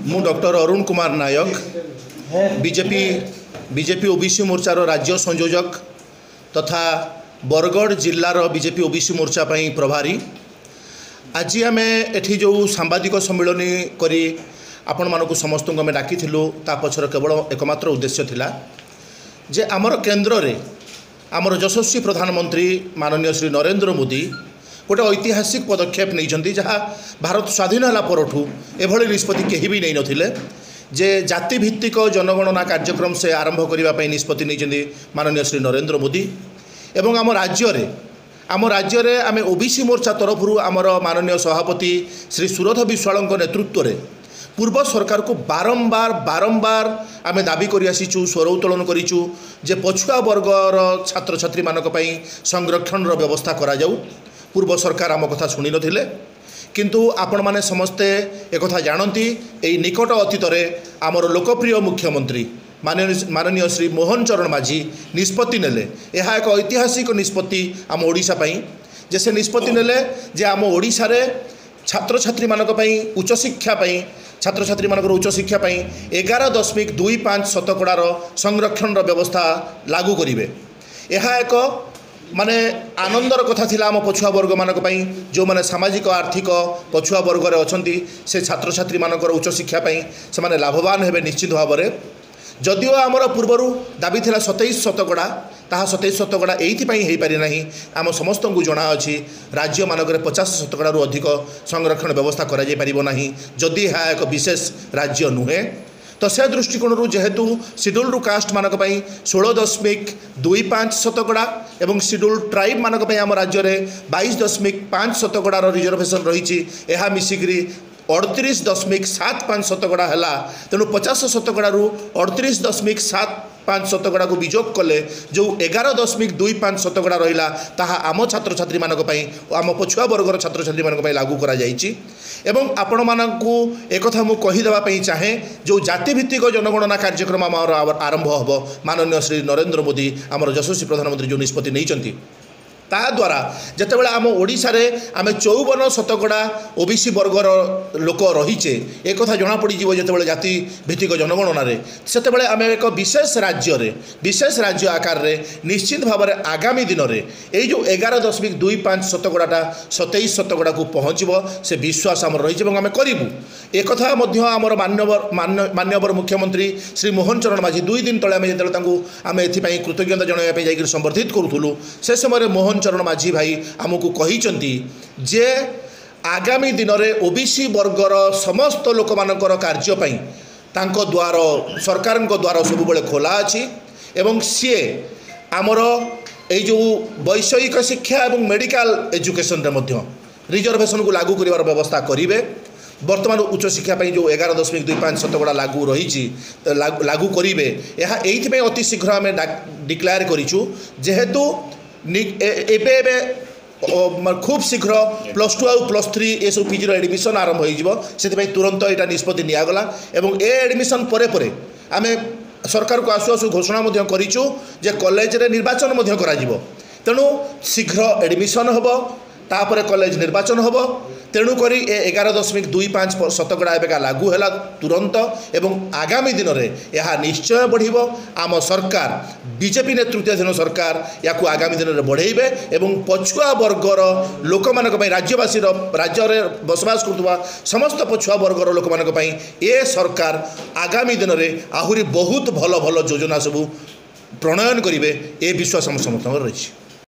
मु doctor Arun Kumar Nayak BJP OBC मोर्चार राज्य संयोजक तथा बरगढ़ जिलार बीजेपी ओबीसी मोर्चा पई प्रभारी। आज आम एठी जो सांबादिक सम्मेलन करी आपण मानकु समस्त को डाकी ता पछर केवल एकमात्र उद्देश्य थिला जे आमर केन्द्र रे आमर यशस्वी प्रधानमंत्री माननीय श्री नरेंद्र मोदी गोटे ऐतिहासिक पदक्षेप नहीं जहाँ भारत स्वाधीन है परठू एभली निष्पत्ति कहीं भी नहीं नथिले जे जाति भित्तिक जनगणना कार्यक्रम से आरंभ करने निष्पत्ति नहीं माननीय श्री नरेंद्र मोदी एवं आम राज्य रे आम ओबीसी मोर्चा तरफ आमर माननीय सभापति श्री सुरथ विश्वाल नेतृत्व में पूर्व सरकार को बारंबार आम दाबी कर आसीचु स्वर उत्तोलन करूँ जे पछुआ वर्गर छात्र छात्री मानक पई संरक्षण व्यवस्था करा जाऊ। पूर्व सरकार आम कथा शुणी नथिले किंतु आपण माने समस्ते एक जानती यही निकट अतीत आमर लोकप्रिय मुख्यमंत्री माननीय श्री मोहन चरण माझी निष्पत्ति नेले। यह एक ऐतिहासिक निष्पत्ति आम ओडिशा पई जे से निष्पत्ति नेले जे आम ओडिशा रे छात्र छात्री मानक पई उच्च शिक्षा पई छात्र छात्री मानकर उच्च शिक्षा पई 11.25 शतकड़ार संरक्षण व्यवस्था लागू करिवे। यह एक माने आनंदर कथा थिला आम पछुआ वर्ग मानक पई जो माने सामाजिक आर्थिक पछुआ वर्ग रे अछंती से छात्र छात्री मानकर उच्च शिक्षा पई से माने लाभवान हेबे निश्चित भाव में। जदिओ आमर पूर्वर दाबी थिला 27 शतकड़ा ताहा 27 शतकड़ा एइथिपाई हेइ पारि नाही। आम समस्त को जना अछि राज्य मानक 50 शतकड़ारू अधिक संरक्षण व्यवस्था करा जाय परिबो नाही जदि यह एक विशेष राज्य नुहे। तो से दृष्टिकोण जेहेतु शिड्यूल्ड कास्ट मानक 16.25 शतकड़ा एवं शिड्यूल्ड ट्राइब मानक आम राज्य में 22.5 शतकड़ार रिजर्वेशन रही है मिसिकी 38.75 शतकड़ा है। तेणु 50 शतकड़ारू 38.75 शतकड़ा को विजोग कले जो 11.25 शतकड़ा रहा ताहा आम छात्र छात्री मानक आम पछुआ वर्गर छात्र छात्री मानक लागू करा जाइछि। एवं आपण मानकु एक कथा मु कहिदेबा चाहे जो जातिभित्तिक जनगणना कार्यक्रम आमर आरंभ होबो माननीय श्री नरेंद्र मोदी आमर यशस्वी प्रधानमंत्री जो निष्पत्ति नहीं ता द्वारा जितेबाला आम ओडिशा रे आम 54 शतकड़ा ओबीसी वर्गर लोक रहीचे एक कथा जना पड़ी जिते जाति भित्तिक जनगणना रे सेतेबेले आम एक विशेष राज्य आकार रे निश्चित भाव में आगामी दिन में यही जो 11.25 शतकड़ाटा 27 शतकड़ा को पहुँचब से विश्वास आम रही आम करूँ। एक आमर मान्यवर मुख्यमंत्री श्री मोहन चरण माझी 2 दिन तले जो आम एपाई कृतज्ञता जनवाई जाकर संबर्धित करूँ से समय मोहन चरण माझी भाई आमको कही जे आगामी दिन में ओबीसी वर्गर समस्त लोक मानकर कार्यपाई तांको द्वार सरकार द्वार सब बेले खोला अच्छी एवं सी आमर ये जो वैषयिक शिक्षा और मेडिकल एजुकेशन रिजर्वेशन को लागू कर व्यवस्था करेंगे। वर्तमान उच्च शिक्षा जो 11.25 शतकड़ा लागू रही लागू करेंगे यह ये अति शीघ्र आम डिक्लेयर करूँ जेहेतु एबे खूब शीघ्र +2 और +3 ये सब पीजी एडमिशन आरंभ हो तुरंत यहाँ निष्पत्ति निगला एवं ए एडमिशन परे आम सरकार को आसु आसु घोषणा करूँ जे कॉलेज रे निर्वाचन करा तेणु शीघ्र एडमिशन हम तापर कॉलेज निर्वाचन हम तेणुक 11.25 शतकड़ा एवं लागू है तुरंत एवं आगामी दिन में यह निश्चय बढ़ आम सरकार बीजेपी नेतृत्वाधीन सरकार या आगामी दिन में बढ़ेबे एवं पछुआ वर्गर लोक मानक राज्यवासी राज्य में बसवास करुवा समस्त पछुआ वर्गर लोक मानक ये सरकार आगामी दिन में आहुरी बहुत भल भल योजना सब प्रणयन करेंगे ये विश्वास आम समस्त रही।